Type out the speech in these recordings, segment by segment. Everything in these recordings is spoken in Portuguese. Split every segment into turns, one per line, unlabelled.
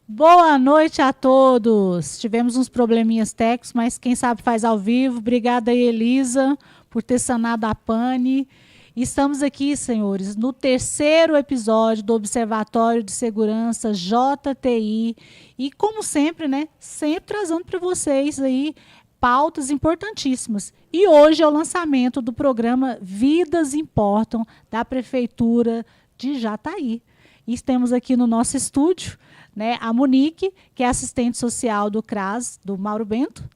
Boa noite a todos. Tivemos uns probleminhas técnicos, mas quem sabe faz ao vivo. Obrigada aí, Elisa, por ter sanado a pane. Estamos aqui, senhores, no terceiro episódio do Observatório de Segurança JTI. E, como sempre, né, sempre trazendo para vocês aí pautas importantíssimas. E hoje é o lançamento do programa Vidas Importam, da Prefeitura de Jataí. E temos aqui no nosso estúdio, né, a Monique, que é assistente social do CRAS, do Mauro Bento,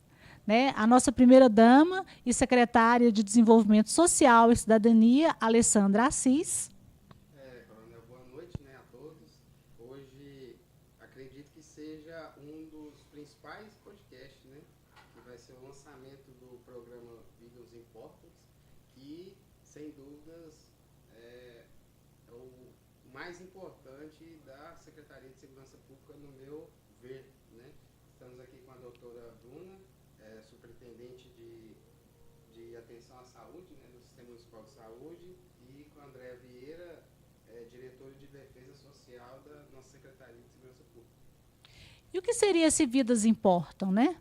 né, a nossa primeira-dama e secretária de Desenvolvimento Social e Cidadania, Alessandra Assis.
Coronel, boa noite, né, a todos. Hoje, acredito que seja um dos principais podcasts, né, que vai ser o lançamento do programa Vidas Importam, que, sem dúvidas, é o mais importante da Secretaria de Segurança Pública, no meu ver, né? Estamos aqui com a doutora Bruna, superintendente de atenção à saúde, né, do Sistema Municipal de Saúde, e com a Andréa Vieira, diretora de defesa social da nossa Secretaria de Segurança Pública.
E o que seria esse Vidas Importam, né?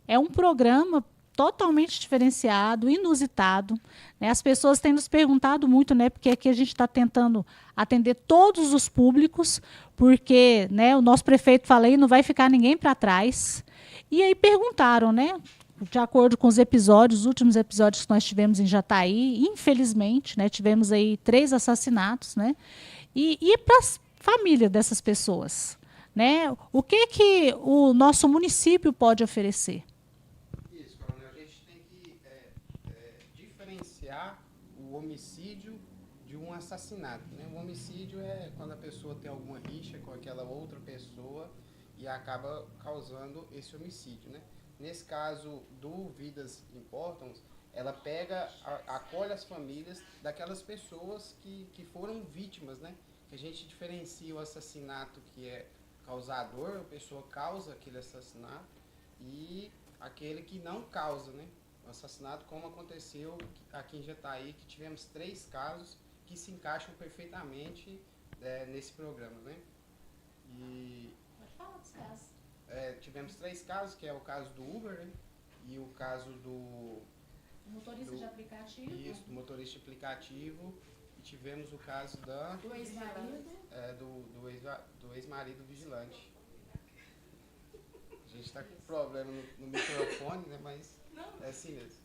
É um programa totalmente diferenciado, inusitado, né? As pessoas têm nos perguntado muito, né, porque aqui a gente está tentando atender todos os públicos, porque, né, o nosso prefeito fala aí, não vai ficar ninguém para trás. E aí perguntaram, né, de acordo com os episódios, os últimos episódios que nós tivemos em Jataí, infelizmente, né, tivemos aí 3 assassinatos, né, e para a família dessas pessoas, né, o que o nosso município pode oferecer?
O homicídio de um assassinato, né? O homicídio é quando a pessoa tem alguma rixa com aquela outra pessoa e acaba causando esse homicídio, né? Nesse caso do Vidas Importam, ela acolhe as famílias daquelas pessoas que foram vítimas, né? Que a gente diferencia o assassinato que é causador, a pessoa causa aquele assassinato, e aquele que não causa, né? O assassinato, como aconteceu aqui em Jataí, que tivemos 3 casos que se encaixam perfeitamente nesse programa, né? E
pode falar dos casos.
Tivemos 3 casos, que é o caso do Uber, né? E o caso do
motorista de aplicativo.
Isso, do motorista de aplicativo. E tivemos o caso do
ex-marido.
Do ex-marido vigilante. A gente está com problema no microfone, né? Mas é assim mesmo.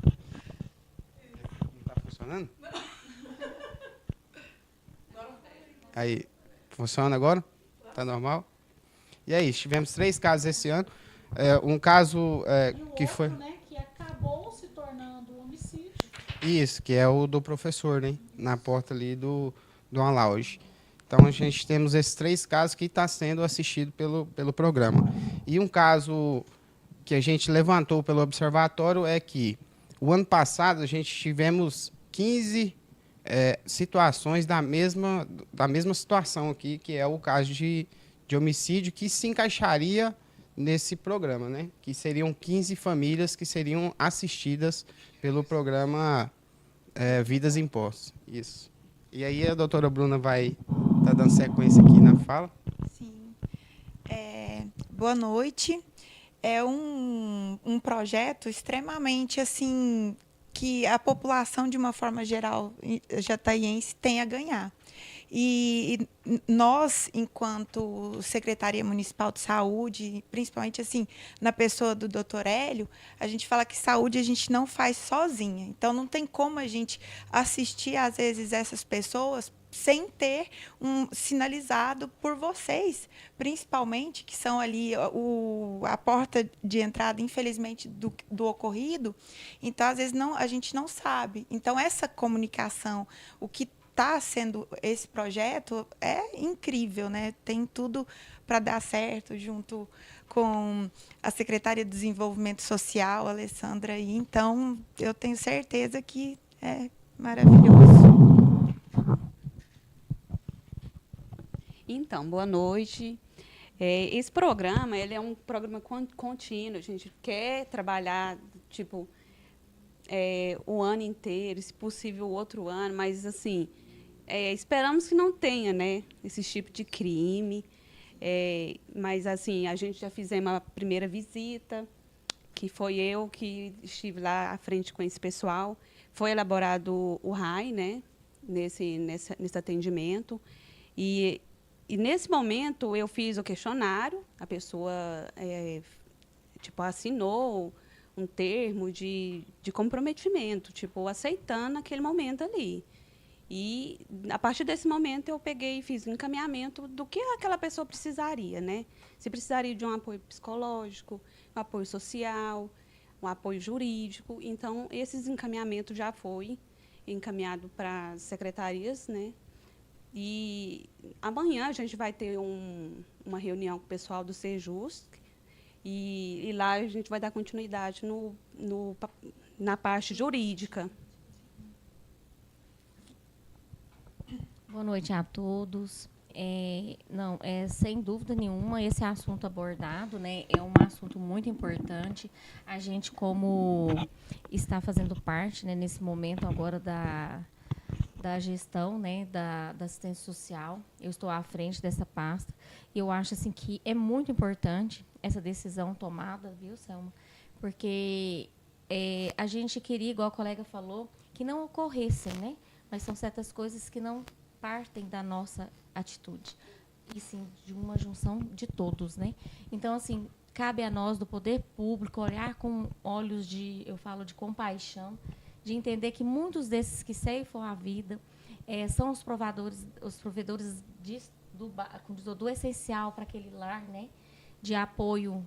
Não está funcionando? Aí, funciona agora? Está normal? E aí, tivemos 3 casos esse ano. Um caso que
outro,
foi...
né, que acabou se tornando homicídio.
Isso, que é o do professor, né? Na porta ali do Lounge. Então, a gente temos esses 3 casos que estão sendo assistidos pelo programa. E um caso que a gente levantou pelo observatório é que o ano passado a gente tivemos 15 situações da mesma situação aqui, que é o caso de homicídio, que se encaixaria nesse programa, né? Que seriam 15 famílias que seriam assistidas pelo programa Vidas Importam. Isso. E aí a doutora Bruna vai estar dando sequência aqui na fala.
Sim. Boa noite. É um projeto extremamente assim que a população, de uma forma geral, jataiense, tem a ganhar. E nós, enquanto Secretaria Municipal de Saúde, principalmente assim, na pessoa do Dr. Hélio, a gente fala que saúde a gente não faz sozinha. Então, não tem como a gente assistir, às vezes, essas pessoas sem ter sinalizado por vocês, principalmente, que são ali a porta de entrada, infelizmente, do ocorrido. Então, às vezes, a gente não sabe. Então, essa comunicação, o que está sendo esse projeto é incrível, né? Tem tudo para dar certo, junto com a Secretaria de Desenvolvimento Social, Alessandra. E então, eu tenho certeza que é maravilhoso.
Então, boa noite. Esse programa, ele é um programa contínuo. A gente quer trabalhar, tipo, o ano inteiro, se possível, o outro ano, mas, assim, esperamos que não tenha, né, esse tipo de crime. Mas, assim, a gente já fizemos uma primeira visita, que foi eu que estive lá à frente com esse pessoal. Foi elaborado o RAI, né, nesse atendimento. E nesse momento, eu fiz o questionário, a pessoa assinou um termo de comprometimento, aceitando aquele momento ali. E, a partir desse momento, eu peguei e fiz um encaminhamento do que aquela pessoa precisaria, né? Se precisaria de um apoio psicológico, um apoio social, um apoio jurídico. Então, esses encaminhamentos já foi encaminhado para as secretarias, né? E amanhã a gente vai ter uma reunião com o pessoal do Sejusc e lá a gente vai dar continuidade na parte jurídica.
Boa noite a todos. Sem dúvida nenhuma, esse assunto abordado, né, é um assunto muito importante. A gente, como está fazendo parte, né, nesse momento agora da gestão, né, da assistência social, eu estou à frente dessa pasta, e eu acho assim, que é muito importante essa decisão tomada, viu, Selma? Porque a gente queria, igual a colega falou, que não ocorressem, né? Mas são certas coisas que não partem da nossa atitude, e sim de uma junção de todos, né? Então, assim, cabe a nós, do poder público, olhar com olhos de compaixão, de entender que muitos desses que ceifam a vida são os provedores do essencial para aquele lar, né? De apoio,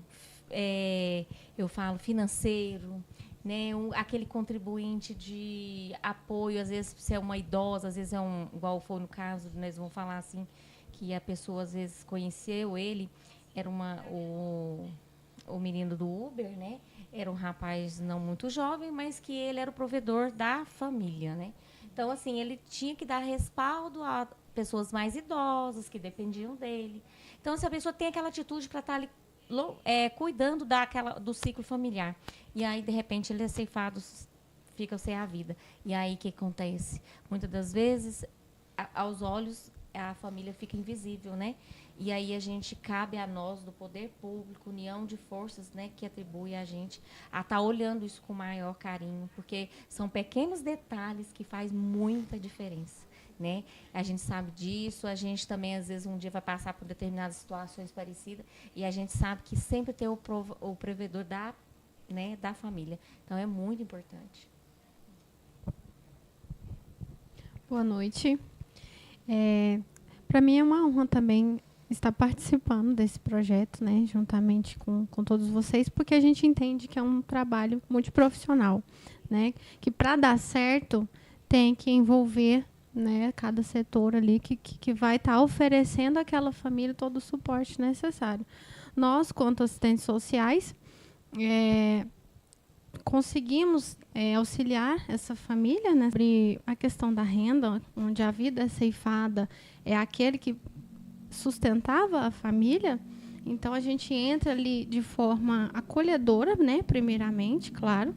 financeiro, né? Aquele contribuinte de apoio, às vezes, se é uma idosa, às vezes igual foi no caso, nós vamos falar assim, que a pessoa, às vezes, conheceu ele, era o menino do Uber, né? Era um rapaz não muito jovem, mas que ele era o provedor da família, né? Então, assim, ele tinha que dar respaldo a pessoas mais idosas que dependiam dele. Então, se a pessoa tem aquela atitude para estar ali cuidando do ciclo familiar, e aí, de repente, ele é ceifado, fica sem a vida. E aí, o que acontece? Muitas das vezes, aos olhos, a família fica invisível, né? E aí cabe a nós, do poder público, união de forças, né, que atribui a gente a estar olhando isso com maior carinho, porque são pequenos detalhes que fazem muita diferença, né? A gente sabe disso, a gente também, às vezes, um dia vai passar por determinadas situações parecidas, e a gente sabe que sempre tem o provedor da família. Então, é muito importante.
Boa noite. Para mim é uma honra também estar participando desse projeto, né, juntamente com todos vocês, porque a gente entende que é um trabalho multiprofissional, né, que para dar certo tem que envolver, né, cada setor ali que vai estar oferecendo àquela família todo o suporte necessário. Nós, quanto assistentes sociais, conseguimos auxiliar essa família, né, sobre a questão da renda, onde a vida é ceifada, é aquele que sustentava a família. Então, a gente entra ali de forma acolhedora, né, primeiramente, claro,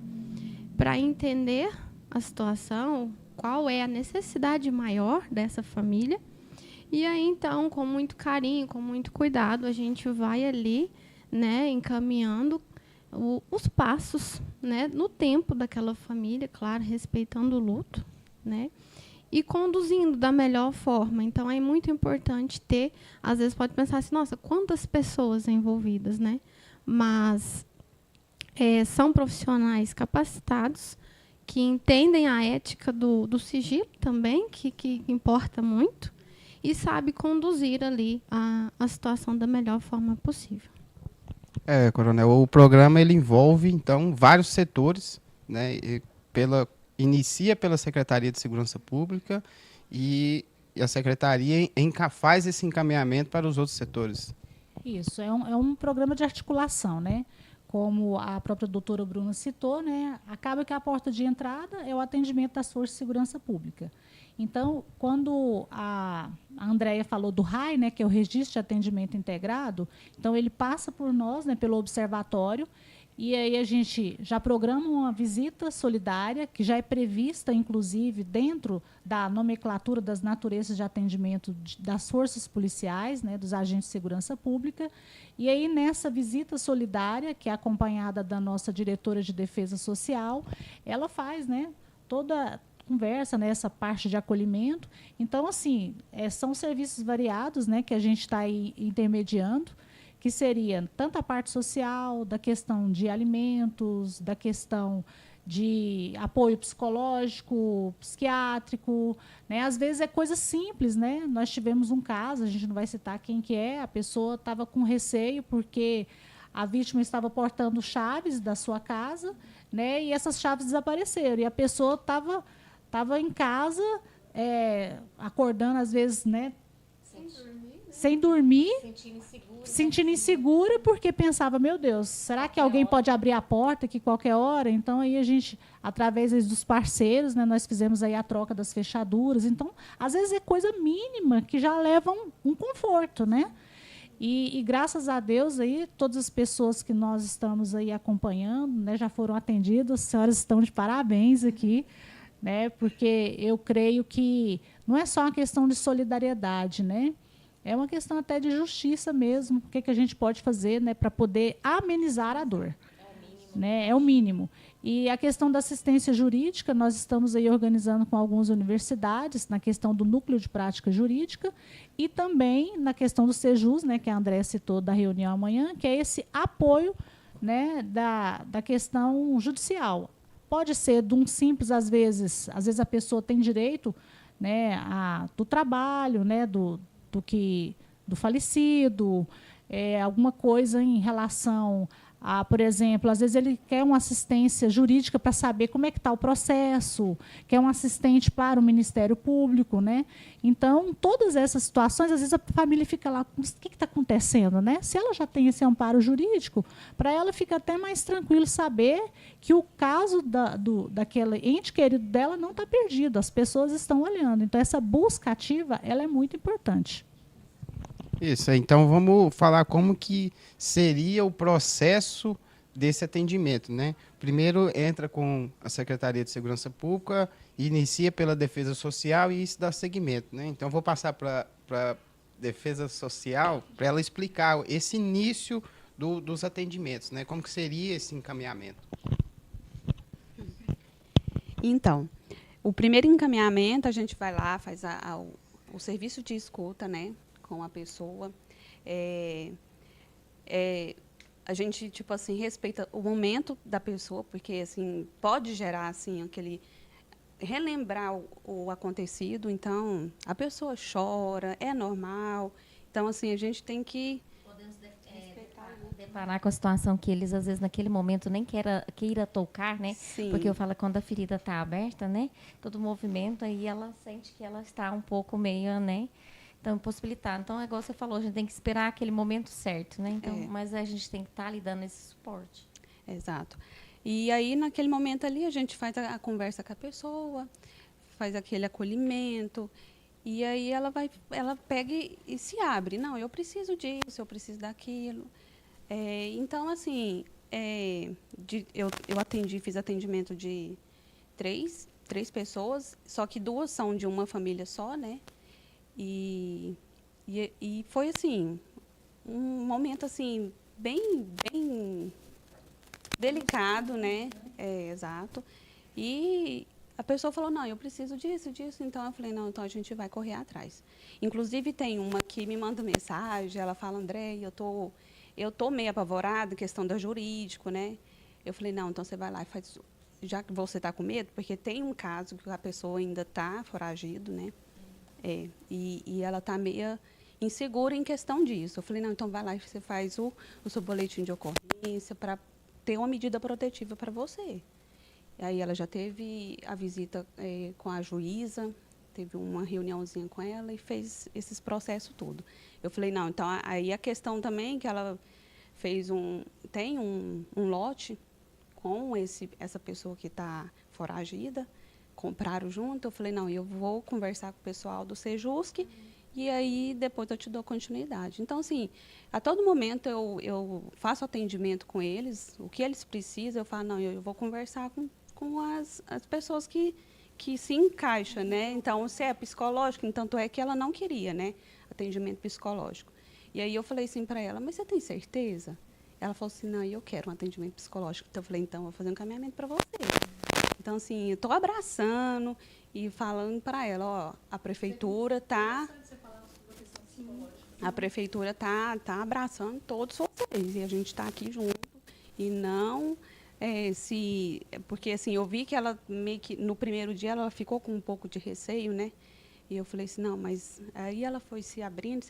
para entender a situação, qual é a necessidade maior dessa família. E aí, então, com muito carinho, com muito cuidado, a gente vai ali, né, encaminhando os passos, né, no tempo daquela família, claro, respeitando o luto, né? e conduzindo da melhor forma. Então, é muito importante ter, às vezes pode pensar assim, nossa, quantas pessoas envolvidas, né? Mas são profissionais capacitados, que entendem a ética do sigilo também, que importa muito, e sabe conduzir ali a situação da melhor forma possível.
Coronel, o programa ele envolve, então, vários setores, né? Inicia pela Secretaria de Segurança Pública e a Secretaria faz esse encaminhamento para os outros setores.
Isso, é um programa de articulação, né? Como a própria doutora Bruna citou, né? Acaba que a porta de entrada é o atendimento das forças de segurança pública. Então, quando a Andréia falou do RAI, né, que é o Registro de Atendimento Integrado, então ele passa por nós, né, pelo observatório, e aí a gente já programa uma visita solidária, que já é prevista, inclusive, dentro da nomenclatura das naturezas de atendimento das forças policiais, né, dos agentes de segurança pública. E aí, nessa visita solidária, que é acompanhada da nossa diretora de defesa social, ela faz, né, toda conversa nessa parte de acolhimento. Então, assim, são serviços variados, né, que a gente está aí intermediando, que seria tanto a parte social, da questão de alimentos, da questão de apoio psicológico, psiquiátrico, né? Às vezes é coisa simples, né? Nós tivemos um caso, a gente não vai citar quem que é, a pessoa estava com receio porque a vítima estava portando chaves da sua casa, né? E essas chaves desapareceram, e a pessoa estava em casa, acordando às vezes, né? Sem dormir, sentindo insegura, porque pensava, meu Deus, será que alguém pode abrir a porta aqui qualquer hora? Então, aí a gente, através dos parceiros, né, nós fizemos aí a troca das fechaduras. Então, às vezes é coisa mínima que já leva um conforto, né? E graças a Deus, aí, todas as pessoas que nós estamos aí acompanhando, né, já foram atendidas. As senhoras estão de parabéns aqui, né, porque eu creio que não é só uma questão de solidariedade, né? É uma questão até de justiça mesmo. O que a gente pode fazer, né, para poder amenizar a dor? Né? É o mínimo. E a questão da assistência jurídica, nós estamos aí organizando com algumas universidades, na questão do núcleo de prática jurídica, e também na questão do Sejus, né, que a Andréa citou da reunião amanhã, que é esse apoio, né, da questão judicial. Pode ser de um simples, às vezes a pessoa tem direito, né, do trabalho, né, do falecido, alguma coisa em relação a, por exemplo, às vezes ele quer uma assistência jurídica para saber como é que está o processo, quer um assistente para o Ministério Público, né? Então, todas essas situações, às vezes a família fica lá, o que está acontecendo, né? Se ela já tem esse amparo jurídico, para ela fica até mais tranquilo saber que o caso daquele ente querido dela não está perdido, as pessoas estão olhando. Então, essa busca ativa, ela é muito importante.
Isso, então vamos falar como que seria o processo desse atendimento, né? Primeiro entra com a Secretaria de Segurança Pública, inicia pela Defesa Social e isso dá seguimento, né? Então vou passar para a Defesa Social para ela explicar esse início dos atendimentos, né? Como que seria esse encaminhamento?
Então, o primeiro encaminhamento, a gente vai lá, faz o serviço de escuta, né, com a pessoa. A gente, tipo assim, respeita o momento da pessoa, porque, assim, pode gerar, assim, relembrar o acontecido. Então, a pessoa chora, é normal. Então, assim, a gente tem que
deparar com a situação que eles, às vezes, naquele momento nem queira tocar, né?
Sim.
Porque eu falo, quando a ferida está aberta, né? Todo movimento, aí ela sente que ela está um pouco meio, né? Então, possibilitar. Então, é igual você falou, a gente tem que esperar aquele momento certo, né? Então, mas a gente tem que estar ali dando esse suporte.
Exato. E aí, naquele momento ali, a gente faz a conversa com a pessoa, faz aquele acolhimento, e aí ela pega e se abre. Não, eu preciso disso, eu preciso daquilo. Então, assim, eu fiz atendimento de três pessoas, só que 2 são de uma família só, né? E foi, assim, um momento, assim, bem delicado, né? Exato. E a pessoa falou, não, eu preciso disso, disso. Então, eu falei, não, então a gente vai correr atrás. Inclusive, tem uma que me manda mensagem, ela fala, André, eu tô meio apavorada, questão da jurídico, né? Eu falei, não, então você vai lá e faz, já que você está com medo, porque tem um caso que a pessoa ainda está foragido, né? E ela está meio insegura em questão disso. Eu falei, não, então vai lá e você faz o seu boletim de ocorrência para ter uma medida protetiva para você. Aí ela já teve a visita com a juíza, teve uma reuniãozinha com ela e fez esses processos tudo. Eu falei, não, então aí a questão também que ela fez tem um lote com essa pessoa que está foragida, compraram junto. Eu falei, não, eu vou conversar com o pessoal do Sejusc e aí depois eu te dou continuidade. Então, assim, a todo momento eu faço atendimento com eles, o que eles precisam, eu falo, não, eu vou conversar com as pessoas que se encaixam, né? Então, se é psicológico, então é que ela não queria, né? Atendimento psicológico. E aí eu falei assim para ela, mas você tem certeza? Ela falou assim, não, eu quero um atendimento psicológico. Então, eu falei, então, eu vou fazer um encaminhamento para você. Então, assim, eu estou abraçando e falando para ela, ó, a prefeitura está abraçando todos vocês e a gente está aqui junto e não porque assim eu vi que ela meio que no primeiro dia ela ficou com um pouco de receio, né? E eu falei assim, não, mas aí ela foi se abrindo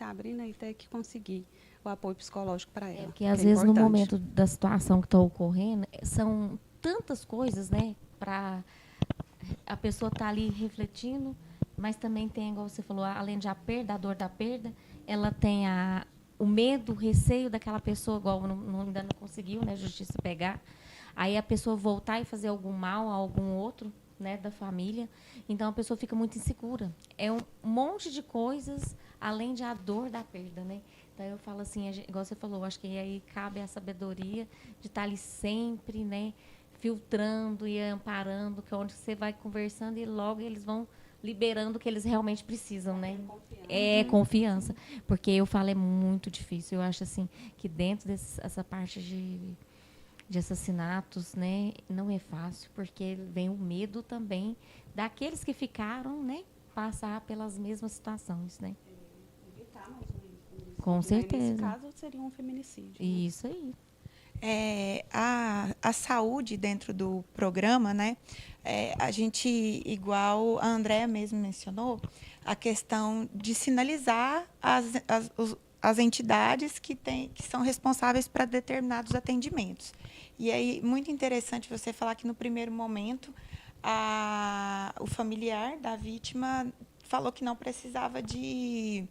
até que consegui o apoio psicológico para ela.
Porque às vezes no momento da situação que está ocorrendo, são tantas coisas, né, para a pessoa estar ali refletindo, mas também tem, igual você falou, além de a dor da perda, ela tem o medo, o receio daquela pessoa, igual ainda não conseguiu, né, a justiça pegar, aí a pessoa voltar e fazer algum mal a algum outro, né, da família. Então, a pessoa fica muito insegura. É um monte de coisas, além de a dor da perda, né? Então, eu falo assim, igual você falou, acho que aí cabe a sabedoria de estar ali sempre, né, filtrando e amparando, que é onde você vai conversando e logo eles vão liberando o que eles realmente precisam, né? Confiança. Porque eu falo, é muito difícil. Eu acho assim que dentro dessa parte de assassinatos, né, não é fácil, porque vem o medo também daqueles que ficaram, né, passar pelas mesmas situações, né?
Evitar mais um.
Com certeza.
Nesse caso, seria um feminicídio.
Isso aí.
A saúde dentro do programa, né? A gente, igual a Andréa mesmo mencionou, a questão de sinalizar as entidades que são responsáveis para determinados atendimentos. E aí, muito interessante você falar que, no primeiro momento, o familiar da vítima falou que não precisava de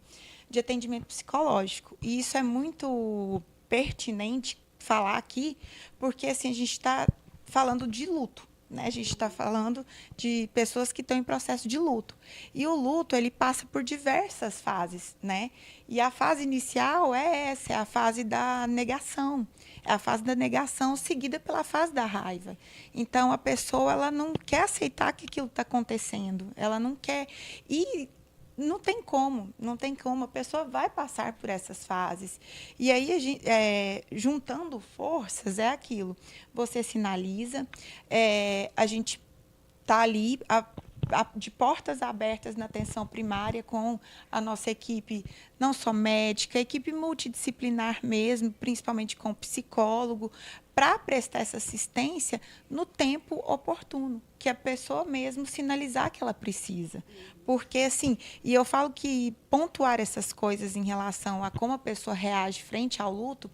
atendimento psicológico. E isso é muito pertinente falar aqui, porque assim, a gente está falando de luto. Né? A gente está falando de pessoas que estão em processo de luto. E o luto, ele passa por diversas fases, né? E a fase inicial é a fase da negação. É a fase da negação seguida pela fase da raiva. Então, a pessoa ela não quer aceitar que aquilo está acontecendo. Ela não quer. E não tem como, a pessoa vai passar por essas fases. E aí, juntando forças, é aquilo. Você sinaliza, a gente está ali de portas abertas na atenção primária com a nossa equipe, não só médica, a equipe multidisciplinar mesmo, principalmente com psicólogo, para prestar essa assistência no tempo oportuno, que a pessoa mesmo sinalizar que ela precisa. Porque, assim, e eu falo que pontuar essas coisas em relação a como a pessoa reage frente ao luto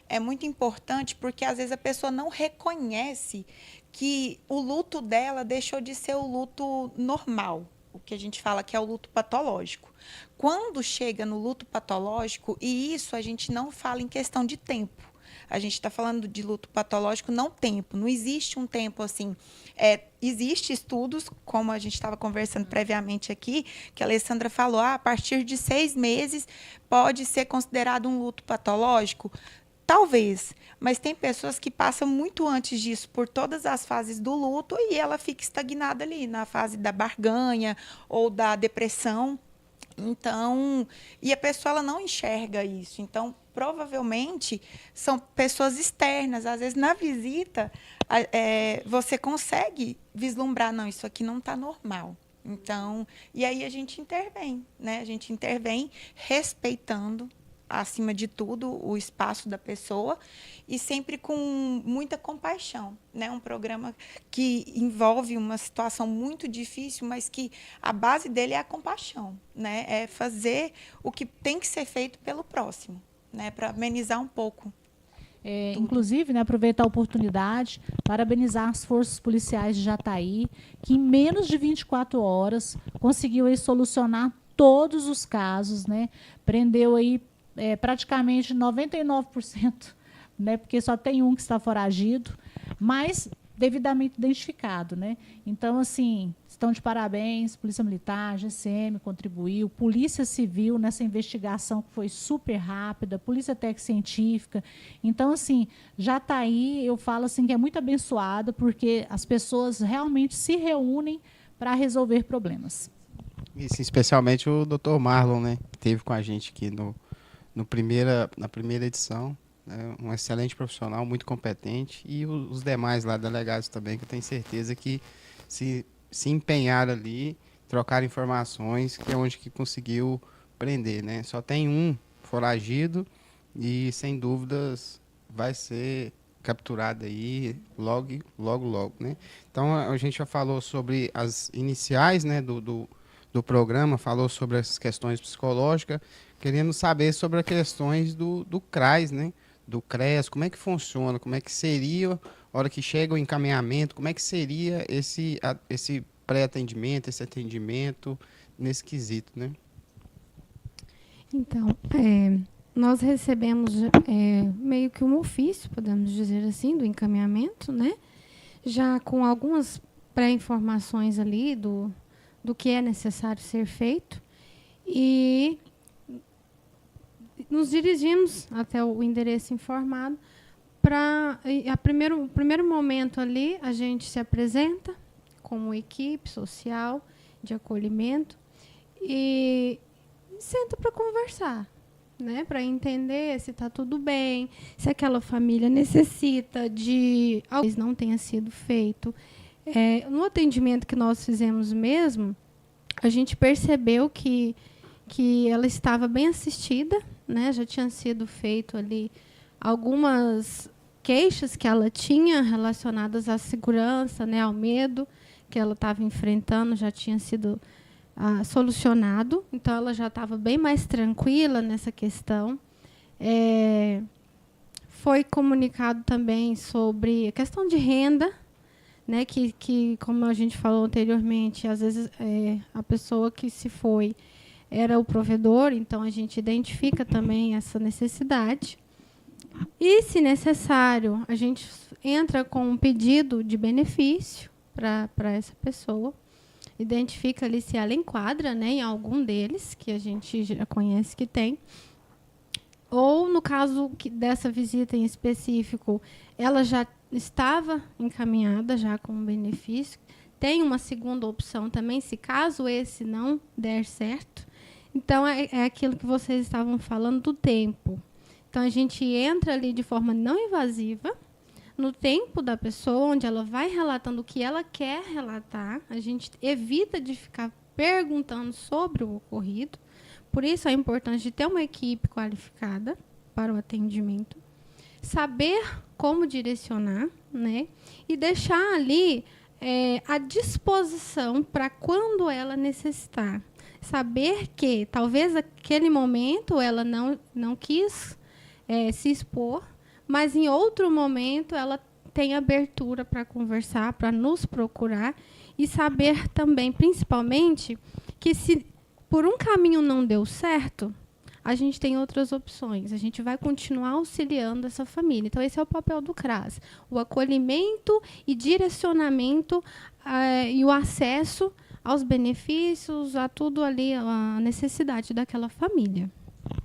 é muito importante, porque, às vezes, a pessoa não reconhece que o luto dela deixou de ser o luto normal, o que a gente fala que é o luto patológico. Quando chega no luto patológico, e isso a gente não fala em questão de tempo, a gente está falando de luto patológico, não tempo. Não existe um tempo assim. Existe estudos, como a gente estava conversando previamente aqui, que a Alessandra falou, a partir de 6 meses pode ser considerado um luto patológico. Talvez, mas tem pessoas que passam muito antes disso por todas as fases do luto e ela fica estagnada ali na fase da barganha ou da depressão. Então, e a pessoa ela não enxerga isso. Então, provavelmente, são pessoas externas. Às vezes, na visita, você consegue vislumbrar, não, isso aqui não está normal. Então, e aí a gente intervém, né? A gente intervém respeitando, acima de tudo, o espaço da pessoa e sempre com muita compaixão, né? Um programa que envolve uma situação muito difícil, mas que a base dele é a compaixão, né? É fazer o que tem que ser feito pelo próximo, né? Para amenizar um pouco.
Inclusive, né, aproveitar a oportunidade, parabenizar as forças policiais de Jataí, que em menos de 24 horas conseguiu aí solucionar todos os casos, né? Prendeu aí praticamente 99%, né? Porque só tem um que está foragido, mas devidamente identificado, né? Então, assim, estão de parabéns, Polícia Militar, GCM contribuiu, Polícia Civil nessa investigação que foi super rápida, Polícia Técnica Científica. Então, assim, Jataí, eu falo assim que é muito abençoada, porque as pessoas realmente se reúnem para resolver problemas.
Isso, especialmente o Dr. Marlon, né, que esteve com a gente aqui na primeira edição. Um excelente profissional, muito competente, e os demais lá delegados também, que eu tenho certeza que se empenharam ali, trocaram informações, que é onde que conseguiu prender, né? Só tem um foragido e, sem dúvidas, vai ser capturado aí logo, né? Então, a gente já falou sobre as iniciais, né, do programa, falou sobre as questões psicológicas, querendo saber sobre as questões do CRAS, né? Do CREAS, como é que funciona, como é que seria a hora que chega o encaminhamento, como é que seria esse pré-atendimento, esse atendimento nesse quesito, né?
Então, nós recebemos meio que um ofício, podemos dizer assim, do encaminhamento, né? Já com algumas pré-informações ali do que é necessário ser feito, e nos dirigimos até o endereço informado. O primeiro momento ali, a gente se apresenta como equipe social de acolhimento e senta para conversar, né? Para entender se está tudo bem, se aquela família necessita de algo que não tenha sido feito. No atendimento que nós fizemos mesmo, a gente percebeu que ela estava bem assistida, né? Já tinha sido feito ali algumas queixas que ela tinha relacionadas à segurança, né, ao medo que ela estava enfrentando, já tinha sido solucionado. Então, ela já estava bem mais tranquila nessa questão. Foi comunicado também sobre a questão de renda, né, que como a gente falou anteriormente, às vezes a pessoa que se foi era o provedor, então a gente identifica também essa necessidade. E, se necessário, a gente entra com um pedido de benefício para essa pessoa, identifica ali se ela enquadra, né, em algum deles, que a gente já conhece que tem. Ou, no caso dessa visita em específico, ela já estava encaminhada já com um benefício. Tem uma segunda opção também, se caso esse não der certo. Então, é aquilo que vocês estavam falando do tempo. Então, a gente entra ali de forma não invasiva, no tempo da pessoa, onde ela vai relatando o que ela quer relatar. A gente evita de ficar perguntando sobre o ocorrido. Por isso, é importante de ter uma equipe qualificada para o atendimento. Saber como direcionar, né? E deixar ali à disposição para quando ela necessitar. Saber que, talvez, naquele momento, ela não quis se expor, mas, em outro momento, ela tem abertura para conversar, para nos procurar. E saber também, principalmente, que se por um caminho não deu certo, a gente tem outras opções. A gente vai continuar auxiliando essa família. Então, esse é o papel do CRAS. O acolhimento e direcionamento e o acesso aos benefícios, a tudo ali, a necessidade daquela família.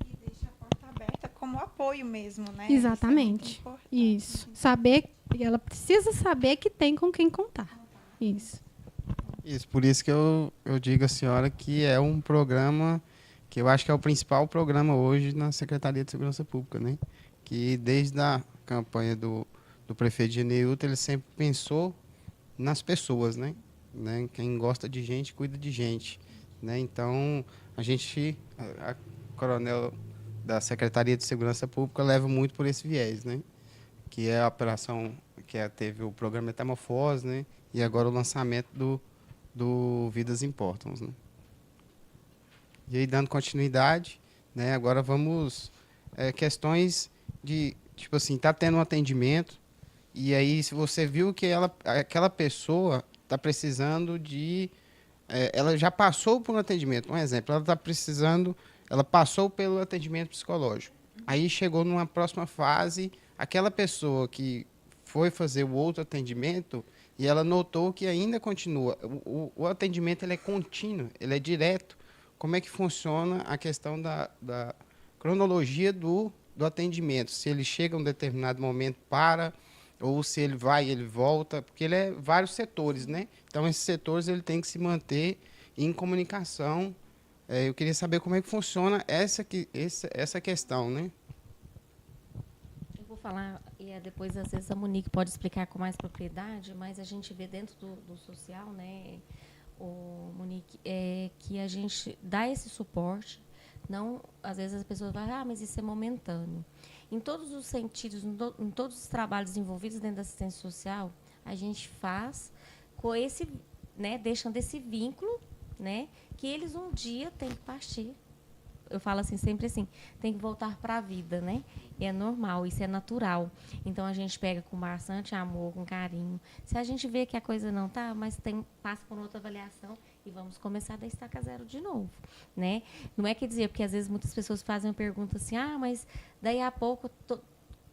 E deixa a porta aberta como apoio mesmo, né?
Exatamente. Isso. Saber, ela precisa saber que tem com quem contar. Isso.
Isso, por isso que eu digo à senhora que é um programa que eu acho que é o principal programa hoje na Secretaria de Segurança Pública, né? Que desde a campanha do prefeito Genilton, ele sempre pensou nas pessoas, né? Quem gosta de gente, cuida de gente, né? Então, a coronel da Secretaria de Segurança Pública leva muito por esse viés, né? Que é a operação, teve o programa Metamorfose, né? E agora o lançamento do Vidas Importam, né? E aí, dando continuidade, né? Agora vamos questões de, tipo assim, tá tendo um atendimento, e aí se você viu que aquela pessoa está precisando de... ela já passou por um atendimento. Um exemplo, ela passou pelo atendimento psicológico. Aí chegou numa próxima fase, aquela pessoa que foi fazer o outro atendimento e ela notou que ainda continua. O atendimento ele é contínuo, ele é direto. Como é que funciona a questão da cronologia do atendimento? Se ele chega a um determinado momento, ou se ele vai e ele volta, porque ele é vários setores, né? Então, esses setores ele tem que se manter em comunicação. Eu queria saber como é que funciona essa questão, né?
Eu vou falar, e depois, às vezes, a Monique pode explicar com mais propriedade, mas a gente vê dentro do social, né, Monique, que a gente dá esse suporte. Não, às vezes as pessoas falam, mas isso é momentâneo. Em todos os sentidos, em todos os trabalhos envolvidos dentro da assistência social, a gente faz com esse, né, deixando esse vínculo, né, que eles um dia têm que partir. Eu falo assim, sempre assim, tem que voltar para a vida, né? E é normal, isso é natural. Então a gente pega com bastante amor, com carinho. Se a gente vê que a coisa não tá, mas passa por outra avaliação e vamos começar da estaca zero de novo, né? Não é que dizer, porque às vezes muitas pessoas fazem uma pergunta assim, mas daí a pouco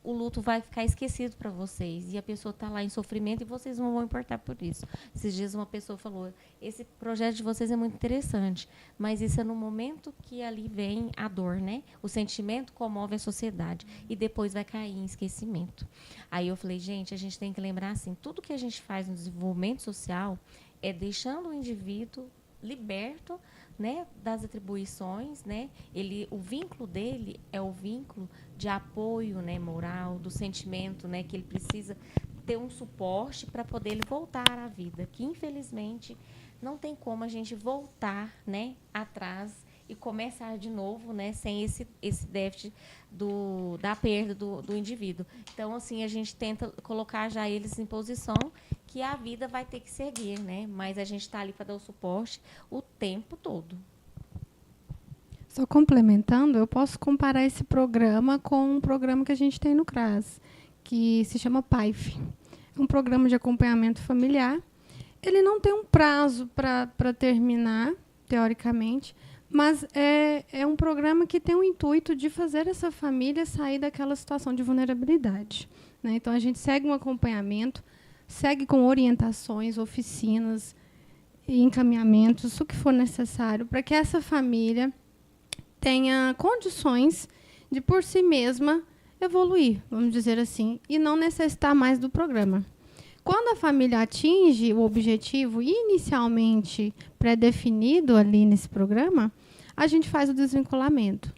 o luto vai ficar esquecido para vocês. E a pessoa está lá em sofrimento e vocês não vão importar por isso. Esses dias uma pessoa falou, esse projeto de vocês é muito interessante, mas isso é no momento que ali vem a dor, né? O sentimento comove a sociedade e depois vai cair em esquecimento. Aí eu falei, gente, a gente tem que lembrar assim, tudo que a gente faz no desenvolvimento social é deixando o indivíduo liberto, né, das atribuições, né? O vínculo dele é o vínculo de apoio, né, moral, do sentimento, né, que ele precisa ter um suporte para poder ele voltar à vida, que infelizmente não tem como a gente voltar, né, atrás e começar de novo, né, sem esse déficit da perda do indivíduo. Então, assim, a gente tenta colocar já eles em posição que a vida vai ter que seguir, né? Mas a gente está ali para dar o suporte o tempo todo.
Só complementando, eu posso comparar esse programa com um programa que a gente tem no CRAS, que se chama PAIF. É um programa de acompanhamento familiar. Ele não tem um prazo para terminar, teoricamente, mas é um programa que tem o intuito de fazer essa família sair daquela situação de vulnerabilidade, né? Então, a gente segue um acompanhamento, segue com orientações, oficinas e encaminhamentos, o que for necessário, para que essa família tenha condições de, por si mesma, evoluir, vamos dizer assim, e não necessitar mais do programa. Quando a família atinge o objetivo inicialmente pré-definido ali nesse programa, a gente faz o desvinculamento,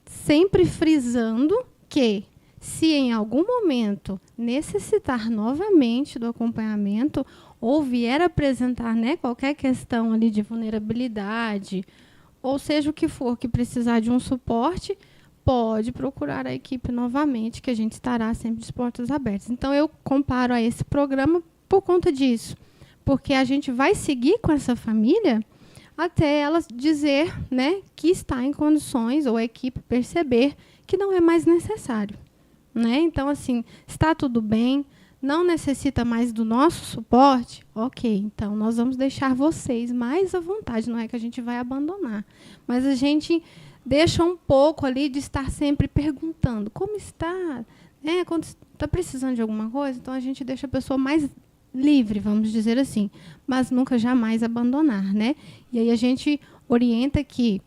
sempre frisando que, se em algum momento necessitar novamente do acompanhamento ou vier apresentar, né, qualquer questão ali de vulnerabilidade, ou seja o que for que precisar de um suporte, pode procurar a equipe novamente, que a gente estará sempre de portas abertas. Então, eu comparo a esse programa por conta disso, porque a gente vai seguir com essa família até ela dizer, né, que está em condições, ou a equipe perceber que não é mais necessário, né? Então, assim, está tudo bem, não necessita mais do nosso suporte, ok, então nós vamos deixar vocês mais à vontade, não é que a gente vai abandonar, mas a gente deixa um pouco ali de estar sempre perguntando como está, né? Quando está precisando de alguma coisa, então a gente deixa a pessoa mais livre, vamos dizer assim, mas nunca jamais abandonar, né? E aí a gente orienta que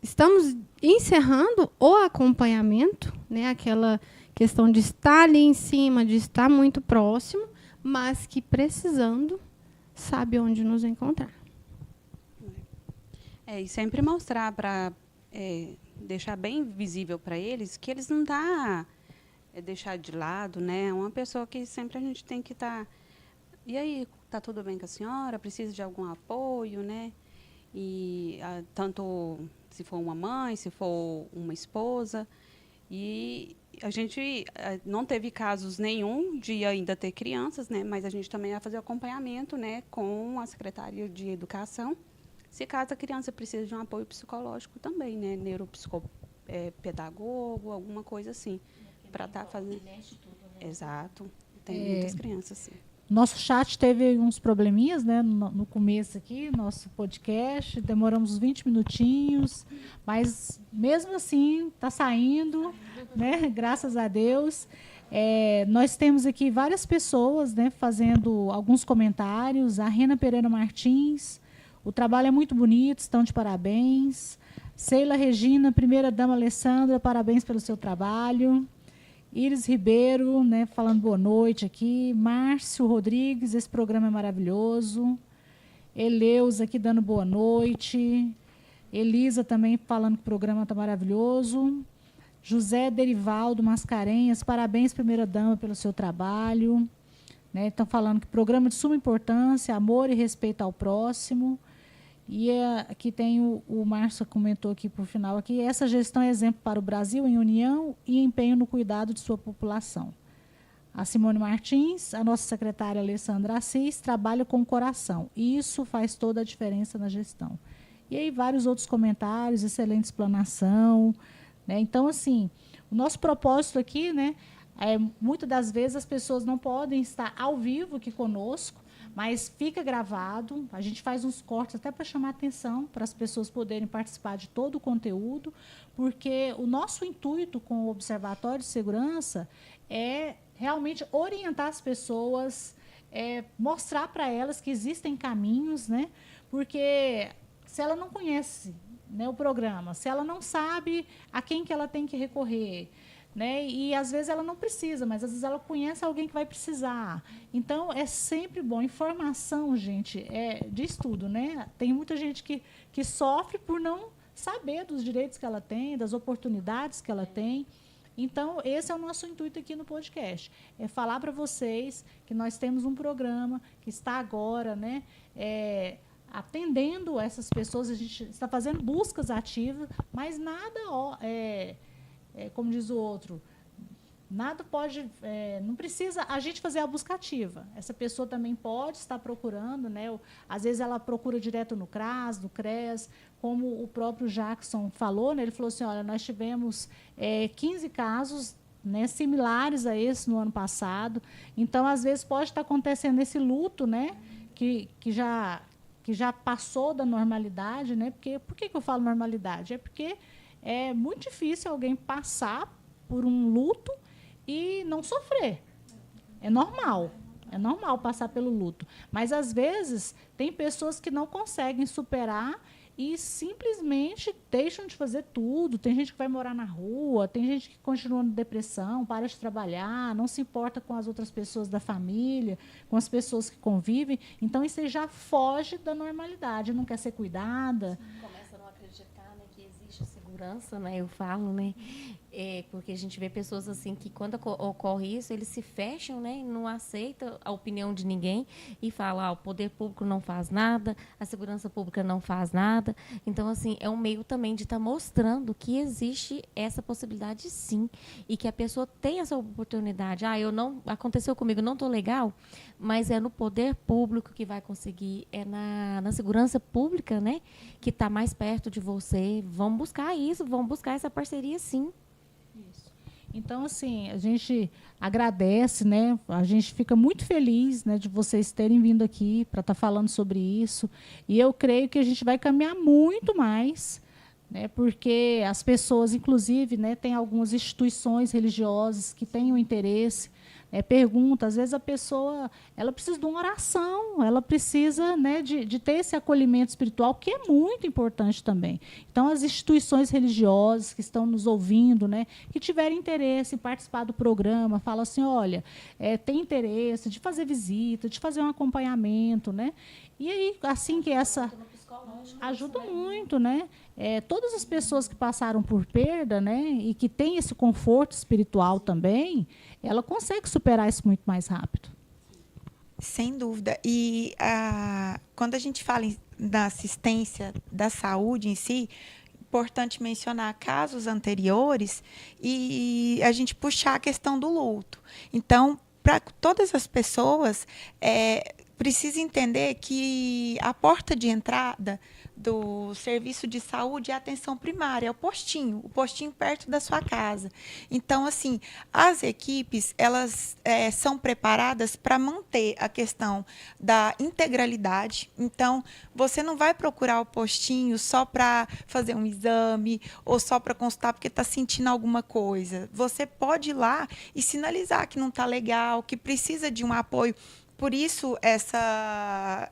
estamos encerrando o acompanhamento, né? Aquela questão de estar ali em cima, de estar muito próximo, mas que precisando sabe onde nos encontrar.
E sempre mostrar para deixar bem visível para eles que eles não tá deixar de lado, né? É uma pessoa que sempre a gente tem que estar. E aí, tá tudo bem com a senhora? Precisa de algum apoio, né? E tanto se for uma mãe, se for uma esposa. E a gente não teve casos nenhum de ainda ter crianças, né? Mas a gente também vai fazer acompanhamento, né, com a Secretaria de Educação, se caso a criança precisa de um apoio psicológico também, né? Neuropsicopedagogo, alguma coisa assim, para estar fazendo. Exato. Tem muitas crianças, sim.
Nosso chat teve uns probleminhas, né, no começo aqui, nosso podcast, demoramos uns 20 minutinhos, mas mesmo assim está saindo, né, graças a Deus. Nós temos aqui várias pessoas, né, fazendo alguns comentários. A Rena Pereira Martins, o trabalho é muito bonito, estão de parabéns. Sheila Regina, primeira-dama Alessandra, parabéns pelo seu trabalho. Iris Ribeiro, né, falando boa noite aqui. Márcio Rodrigues, esse programa é maravilhoso. Eleus aqui dando boa noite. Elisa também falando que o programa está maravilhoso. José Derivaldo Mascarenhas, parabéns, primeira-dama, pelo seu trabalho. Né, estão falando que programa de suma importância, amor e respeito ao próximo. E aqui tem o Márcio comentou aqui por final aqui, essa gestão é exemplo para o Brasil em união e empenho no cuidado de sua população. A Simone Martins, a nossa secretária Alessandra Assis, trabalha com o coração. E isso faz toda a diferença na gestão. E aí vários outros comentários, excelente explanação. Né? Então, assim, o nosso propósito aqui, né, muitas das vezes as pessoas não podem estar ao vivo aqui conosco, mas fica gravado, a gente faz uns cortes até para chamar atenção, para as pessoas poderem participar de todo o conteúdo, porque o nosso intuito com o Observatório de Segurança é realmente orientar as pessoas, mostrar para elas que existem caminhos, né? Porque se ela não conhece, né, o programa, se ela não sabe a quem que ela tem que recorrer, né? E às vezes ela não precisa, mas às vezes ela conhece alguém que vai precisar. Então é sempre bom. Informação, gente, diz tudo, né? Tem muita gente que sofre por não saber dos direitos que ela tem, das oportunidades que ela tem. Então, esse é o nosso intuito aqui no podcast. É falar para vocês que nós temos um programa que está agora, né, atendendo essas pessoas. A gente está fazendo buscas ativas, mas nada como diz o outro, nada pode, não precisa a gente fazer a busca ativa. Essa pessoa também pode estar procurando, né? Às vezes ela procura direto no CRAS, no CRES, como o próprio Jackson falou, né? Ele falou assim, olha, nós tivemos 15 casos, né, similares a esse no ano passado. Então, às vezes, pode estar acontecendo esse luto, né, que já passou da normalidade, né? Por que eu falo normalidade? É porque é muito difícil alguém passar por um luto e não sofrer. É normal passar pelo luto. Mas, às vezes, tem pessoas que não conseguem superar e simplesmente deixam de fazer tudo. Tem gente que vai morar na rua, tem gente que continua na depressão, para de trabalhar, não se importa com as outras pessoas da família, com as pessoas que convivem. Então, isso aí já foge da normalidade, não quer ser cuidada.
Começa a não acreditar, né, que existe segurança, né, eu falo, né, porque a gente vê pessoas assim que quando ocorre isso, eles se fecham, né, não aceitam a opinião de ninguém e falam, o poder público não faz nada, a segurança pública não faz nada. Então, assim, é um meio também de estar mostrando que existe essa possibilidade, sim, e que a pessoa tem essa oportunidade. Aconteceu comigo, não estou legal, mas é no poder público que vai conseguir, é na segurança pública, né, que está mais perto de você. Vamos buscar isso, vamos buscar essa parceria, sim.
Isso. Então, assim, a gente agradece, né? A gente fica muito feliz, né, de vocês terem vindo aqui para estar falando sobre isso. E eu creio que a gente vai caminhar muito mais, né, porque as pessoas, inclusive, né, tem algumas instituições religiosas que têm o interesse. Pergunta, às vezes a pessoa ela precisa de uma oração, ela precisa, né, de ter esse acolhimento espiritual, que é muito importante também. Então, as instituições religiosas que estão nos ouvindo, né, que tiverem interesse em participar do programa, falam assim, olha, tem interesse de fazer visita, de fazer um acompanhamento, né? E aí, assim que essa... Ajuda muito, né? Todas as pessoas que passaram por perda, né, e que têm esse conforto espiritual também, ela consegue superar isso muito mais rápido.
Sem dúvida. E quando a gente fala da assistência da saúde em si, importante mencionar casos anteriores e a gente puxar a questão do luto. Então, para todas as pessoas, precisa entender que a porta de entrada do serviço de saúde é a atenção primária, é o postinho perto da sua casa. Então, assim, as equipes, elas são preparadas para manter a questão da integralidade. Então, você não vai procurar o postinho só para fazer um exame ou só para consultar porque está sentindo alguma coisa. Você pode ir lá e sinalizar que não está legal, que precisa de um apoio. Por isso, essa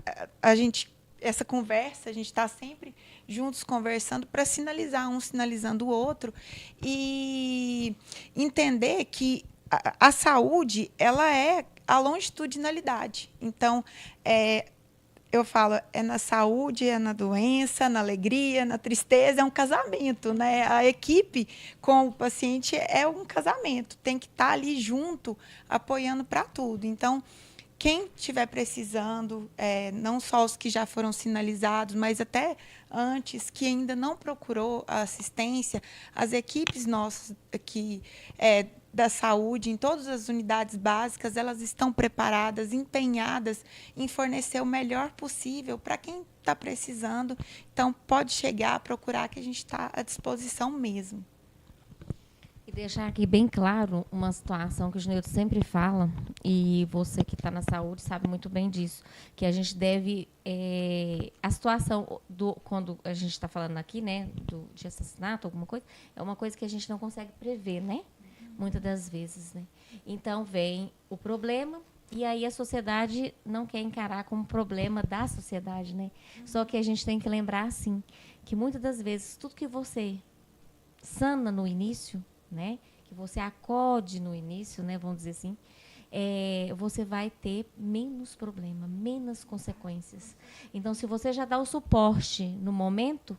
conversa, a gente está sempre juntos conversando para sinalizar, um sinalizando o outro, e entender que a saúde, ela é a longitudinalidade. Então, eu falo, é na saúde, é na doença, na alegria, na tristeza, é um casamento, né? A equipe com o paciente é um casamento, tem que estar ali junto, apoiando para tudo. Então, quem estiver precisando, não só os que já foram sinalizados, mas até antes, que ainda não procurou a assistência, as equipes nossas aqui da saúde, em todas as unidades básicas, elas estão preparadas, empenhadas em fornecer o melhor possível para quem está precisando. Então, pode chegar, procurar, que a gente está à disposição mesmo.
E deixar aqui bem claro uma situação que o Junilton sempre fala, e você que está na saúde sabe muito bem disso, que a gente deve... a situação, quando a gente está falando aqui, né, de assassinato, alguma coisa, é uma coisa que a gente não consegue prever, né? Muitas das vezes, né? Então, vem o problema, e aí a sociedade não quer encarar como problema da sociedade, né? Só que a gente tem que lembrar, assim, que muitas das vezes, tudo que você sana no início, né, que você acode no início, né, vamos dizer assim, você vai ter menos problema, menos consequências. Então, se você já dá o suporte no momento,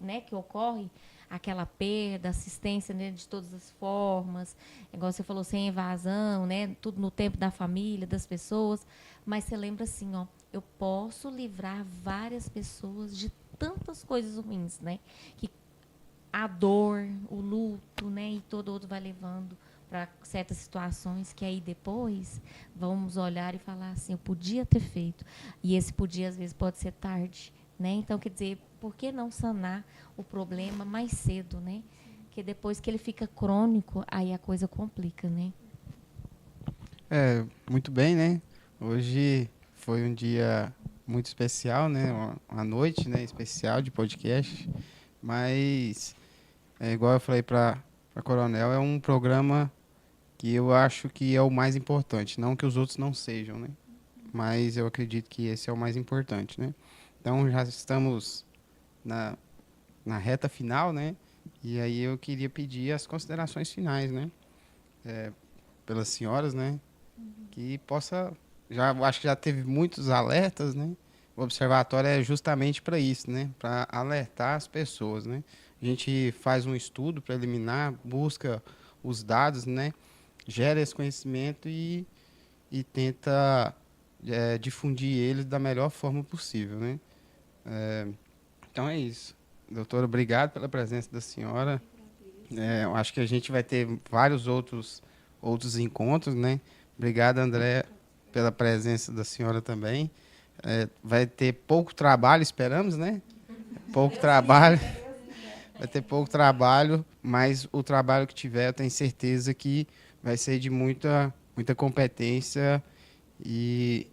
né, que ocorre aquela perda, assistência, né, de todas as formas, igual você falou, sem evasão, né, tudo no tempo da família, das pessoas, mas você lembra assim, ó, eu posso livrar várias pessoas de tantas coisas ruins, né, que a dor, o luto, né, e todo outro vai levando para certas situações que aí depois vamos olhar e falar assim, eu podia ter feito. E esse podia, às vezes, pode ser tarde, né? Então, quer dizer, por que não sanar o problema mais cedo, né? Porque depois que ele fica crônico, aí a coisa complica, né?
Muito bem, né? Hoje foi um dia muito especial, né? Uma noite, né, especial de podcast, mas... igual eu falei para a Coronel, é um programa que eu acho que é o mais importante. Não que os outros não sejam, né? Mas eu acredito que esse é o mais importante, né? Então, já estamos na reta final, né? E aí eu queria pedir as considerações finais, né? Pelas senhoras, né? Que possa... acho que já teve muitos alertas, né? O observatório é justamente para isso, né? Para alertar as pessoas, né? A gente faz um estudo preliminar, busca os dados, né? Gera esse conhecimento e tenta difundir eles da melhor forma possível, né? Então é isso. Doutora, obrigado pela presença da senhora. Eu acho que a gente vai ter vários outros encontros, né? Obrigado, André, pela presença da senhora também. Vai ter pouco trabalho, esperamos, né? Pouco trabalho. Vai ter pouco trabalho, mas o trabalho que tiver, eu tenho certeza que vai ser de muita competência e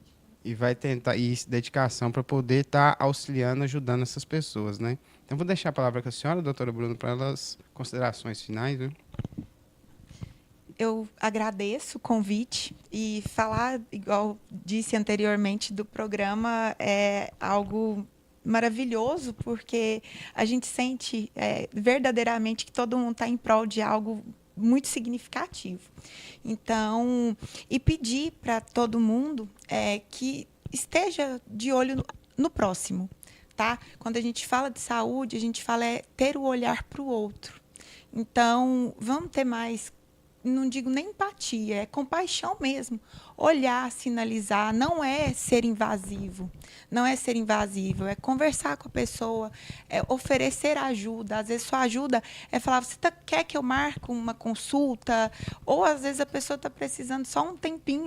vai tentar, e dedicação para poder estar auxiliando, ajudando essas pessoas, né? Então, vou deixar a palavra com a senhora, doutora Bruna, para as considerações finais, né?
Eu agradeço o convite e falar, igual disse anteriormente, do programa é algo maravilhoso, porque a gente sente verdadeiramente que todo mundo está em prol de algo muito significativo. Então, e pedir para todo mundo que esteja de olho no próximo. tá? Quando a gente fala de saúde, a gente fala ter o olhar para o outro. Então, vamos ter mais, não digo nem empatia, é compaixão mesmo. Olhar, sinalizar, não é ser invasivo. Não é ser invasivo, é conversar com a pessoa, é oferecer ajuda. Às vezes, sua ajuda é falar, você quer que eu marque uma consulta? Ou, às vezes, a pessoa está precisando só um tempinho,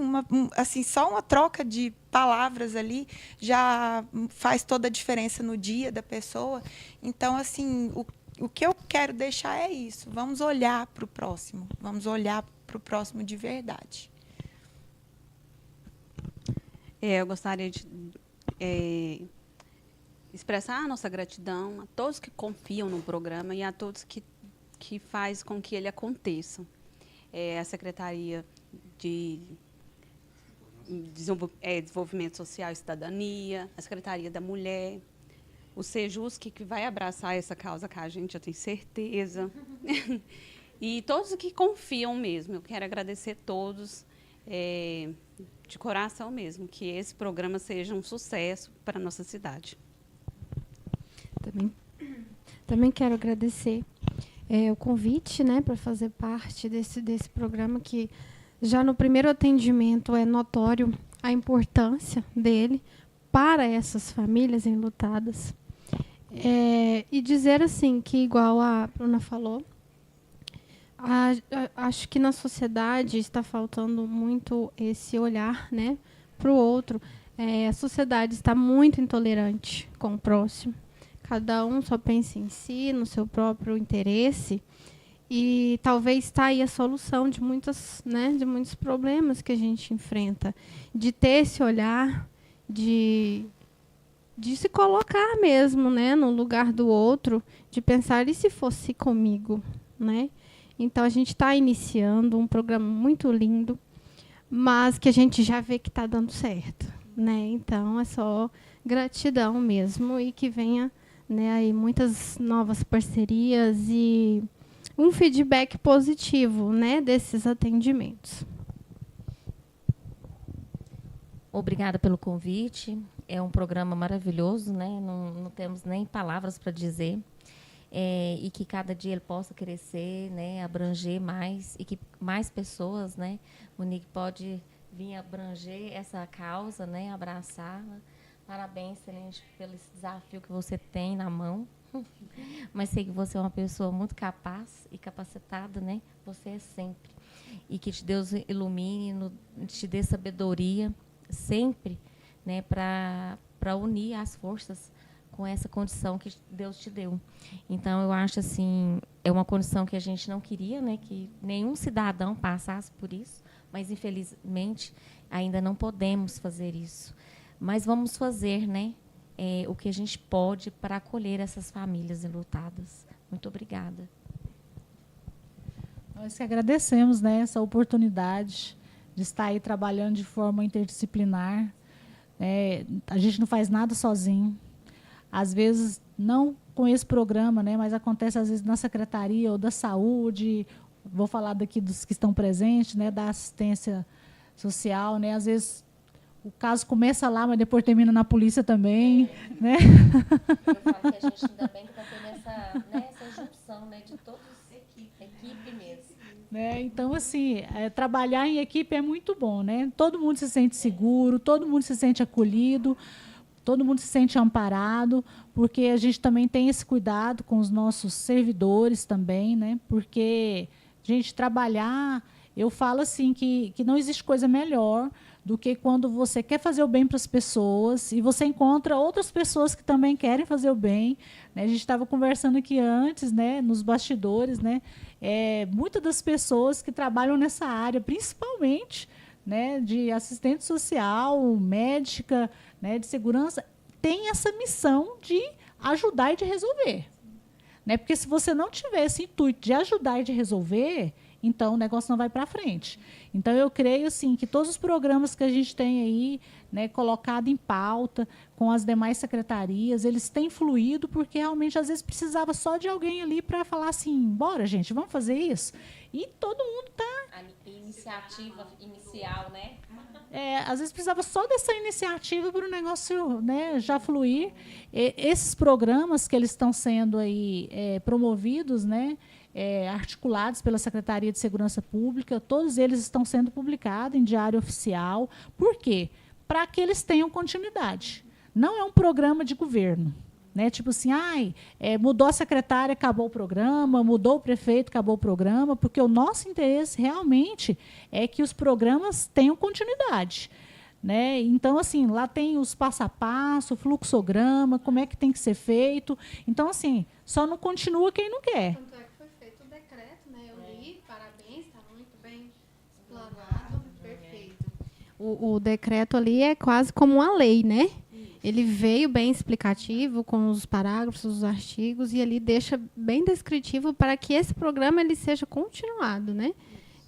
assim, só uma troca de palavras ali já faz toda a diferença no dia da pessoa. Então, assim, o que eu quero deixar é isso. Vamos olhar para o próximo. Vamos olhar para o próximo de verdade.
Eu gostaria de expressar a nossa gratidão a todos que confiam no programa e a todos que faz com que ele aconteça. A Secretaria de Desenvolvimento Social e Cidadania, a Secretaria da Mulher, o Sejusc, que vai abraçar essa causa com a gente, eu tenho certeza. E todos que confiam mesmo. Eu quero agradecer todos, de coração mesmo, que esse programa seja um sucesso para a nossa cidade.
Também quero agradecer o convite, né, para fazer parte desse programa, que já no primeiro atendimento é notório a importância dele para essas famílias enlutadas. E dizer assim que, igual a Bruna falou, acho que na sociedade está faltando muito esse olhar, né, para o outro. A sociedade está muito intolerante com o próximo. Cada um só pensa em si, no seu próprio interesse. E talvez está aí a solução de muitos problemas que a gente enfrenta. De ter esse olhar, de se colocar mesmo, né, no lugar do outro, de pensar, e se fosse comigo, né? Então, a gente está iniciando um programa muito lindo, mas que a gente já vê que está dando certo, né? Então, é só gratidão mesmo, e que venha, né, aí muitas novas parcerias e um feedback positivo, né, desses atendimentos.
Obrigada pelo convite. É um programa maravilhoso, né? Não temos nem palavras para dizer. E que cada dia ele possa crescer, né? Abranger mais, e que mais pessoas, né? Monique, pode vir abranger essa causa, né? Abraçá-la. Parabéns, Celeste, pelo desafio que você tem na mão. Mas sei que você é uma pessoa muito capaz e capacitada, né? Você é sempre. E que Deus ilumine, te dê sabedoria sempre, né, para unir as forças com essa condição que Deus te deu. Então, eu acho assim, é uma condição que a gente não queria, né, que nenhum cidadão passasse por isso, mas, infelizmente, ainda não podemos fazer isso. Mas vamos fazer, né, o que a gente pode para acolher essas famílias enlutadas. Muito obrigada.
Nós que agradecemos, né, essa oportunidade de estar aí trabalhando de forma interdisciplinar. A gente não faz nada sozinho. Às vezes, não com esse programa, né, mas acontece às vezes na Secretaria ou da Saúde, vou falar daqui dos que estão presentes, né, da assistência social, né, às vezes o caso começa lá, mas depois termina na polícia também. Né?
Eu falo que a gente ainda bem que está tendo essa junção, né, de todos, equipe mesmo.
Né? Então, assim, trabalhar em equipe é muito bom, né? Todo mundo se sente seguro, todo mundo se sente acolhido, todo mundo se sente amparado, porque a gente também tem esse cuidado com os nossos servidores também, né? Porque, gente, trabalhar, eu falo assim que não existe coisa melhor do que quando você quer fazer o bem para as pessoas e você encontra outras pessoas que também querem fazer o bem. Né? A gente estava conversando aqui antes, né, nos bastidores, né, muitas das pessoas que trabalham nessa área, principalmente, né, de assistente social, médica, né, de segurança, tem essa missão de ajudar e de resolver. Né? Porque se você não tiver esse intuito de ajudar e de resolver, então o negócio não vai para frente. Então, eu creio assim, que todos os programas que a gente tem aí, né, colocado em pauta com as demais secretarias, eles têm fluído, porque realmente às vezes precisava só de alguém ali para falar assim, bora, gente, vamos fazer isso? E todo mundo está...
A iniciativa inicial, né?
Às vezes precisava só dessa iniciativa para o negócio, né, já fluir. Esses programas que eles estão sendo aí promovidos, né, articulados pela Secretaria de Segurança Pública, todos eles estão sendo publicados em diário oficial. Por quê? Para que eles tenham continuidade. Não é um programa de governo. Né? Tipo assim, mudou a secretária, acabou o programa, mudou o prefeito, acabou o programa, porque o nosso interesse realmente é que os programas tenham continuidade. Né? Então, assim, lá tem os passo a passo, o fluxograma, como é que tem que ser feito. Então, assim, só não continua quem não quer.
Tanto é que foi feito o decreto, né? Eu li, parabéns, está muito bem explanado, perfeito. O decreto ali é quase como uma lei, né? Ele veio bem explicativo, com os parágrafos, os artigos, e ali deixa bem descritivo para que esse programa ele seja continuado, né?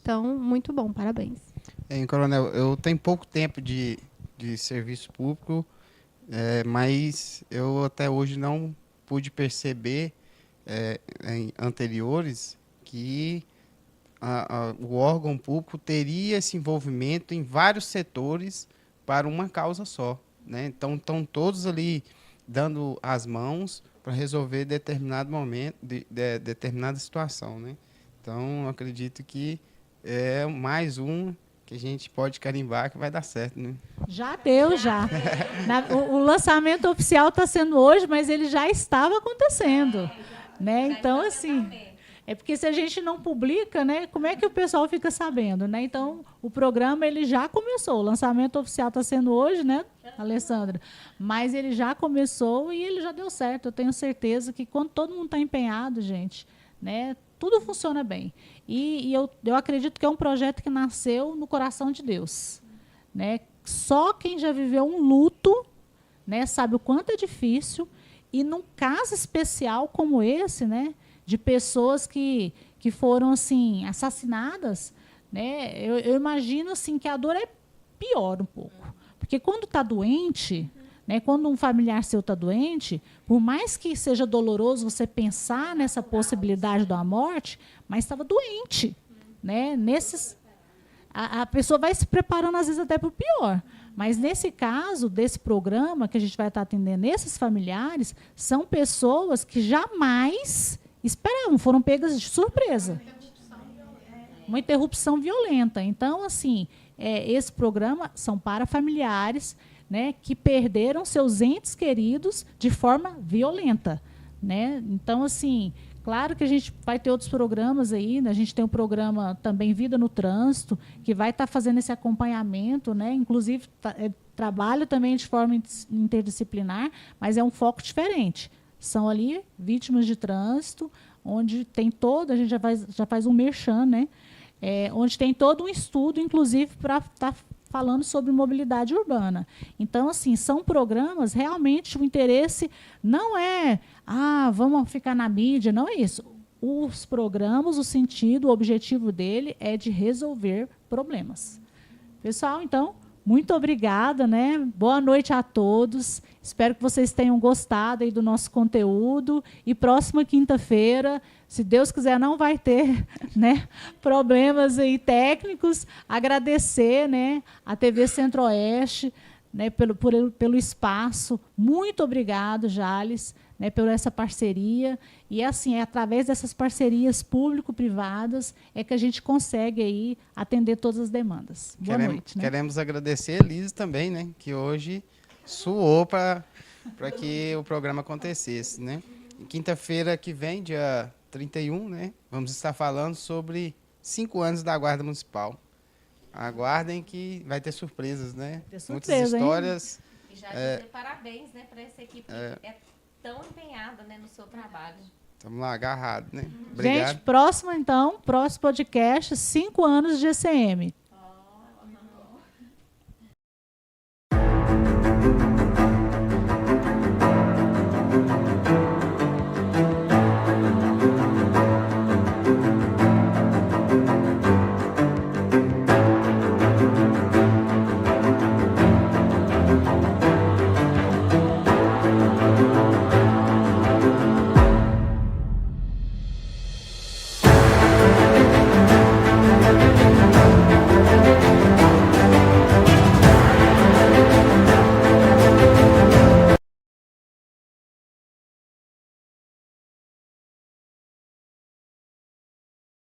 Então, muito bom, parabéns.
Coronel, eu tenho pouco tempo de serviço público, mas eu até hoje não pude perceber em anteriores que o órgão público teria esse envolvimento em vários setores para uma causa só. Né? Então, estão todos ali dando as mãos para resolver determinado momento, determinada situação. Né? Então, eu acredito que é mais um que a gente pode carimbar que vai dar certo. Né?
Já deu, já. O lançamento oficial está sendo hoje, mas ele já estava acontecendo. Né? Então, assim... É porque se a gente não publica, né, como é que o pessoal fica sabendo? Né? Então, o programa ele já começou. O lançamento oficial está sendo hoje, né, Alessandra? Mas ele já começou e ele já deu certo. Eu tenho certeza que quando todo mundo está empenhado, gente, né, tudo funciona bem. E eu acredito que é um projeto que nasceu no coração de Deus. Né? Só quem já viveu um luto, né, sabe o quanto é difícil. E num caso especial como esse, né, de pessoas que foram assim assassinadas, né? Eu imagino assim que a dor é pior um pouco, porque quando está doente, né? Quando um familiar seu está doente, por mais que seja doloroso você pensar nessa possibilidade da morte, mas estava doente, né? A pessoa vai se preparando às vezes até para o pior. Mas nesse caso desse programa que a gente vai estar atendendo esses familiares, são pessoas que jamais esperavam, foram pegas de surpresa. Uma interrupção violenta. Então, assim, esse programa são para familiares, né, que perderam seus entes queridos de forma violenta. Né? Então, assim, claro que a gente vai ter outros programas aí, né? A gente tem um programa também Vida no Trânsito, que vai estar fazendo esse acompanhamento, né? Inclusive, trabalho também de forma interdisciplinar, mas é um foco diferente. São ali vítimas de trânsito, onde tem todo, a gente já faz um merchan, né? Onde tem todo um estudo, inclusive, para estar falando sobre mobilidade urbana. Então, assim, são programas, realmente o interesse não é, vamos ficar na mídia, não é isso. Os programas, o sentido, o objetivo dele é de resolver problemas. Pessoal, então, muito obrigada, né? Boa noite a todos. Espero que vocês tenham gostado aí do nosso conteúdo. E próxima quinta-feira, se Deus quiser, não vai ter, né, problemas aí técnicos. Agradecer, né, a TV Centro-Oeste, né, pelo espaço. Muito obrigado, Jales, né, por essa parceria. E assim, é através dessas parcerias público-privadas é que a gente consegue aí atender todas as demandas. Boa noite. Né?
Queremos agradecer a Elisa também, né, que hoje suou para que o programa acontecesse. Né? Quinta-feira que vem, dia 31, né, vamos estar falando sobre 5 anos da Guarda Municipal. Aguardem que vai ter surpresas, né? Muitas histórias.
Hein? E já dizer parabéns, né, para essa equipe que é tão empenhada, né, no seu trabalho.
Estamos lá, agarrados, né? Obrigado.
Gente, próximo podcast, 5 anos de ECM.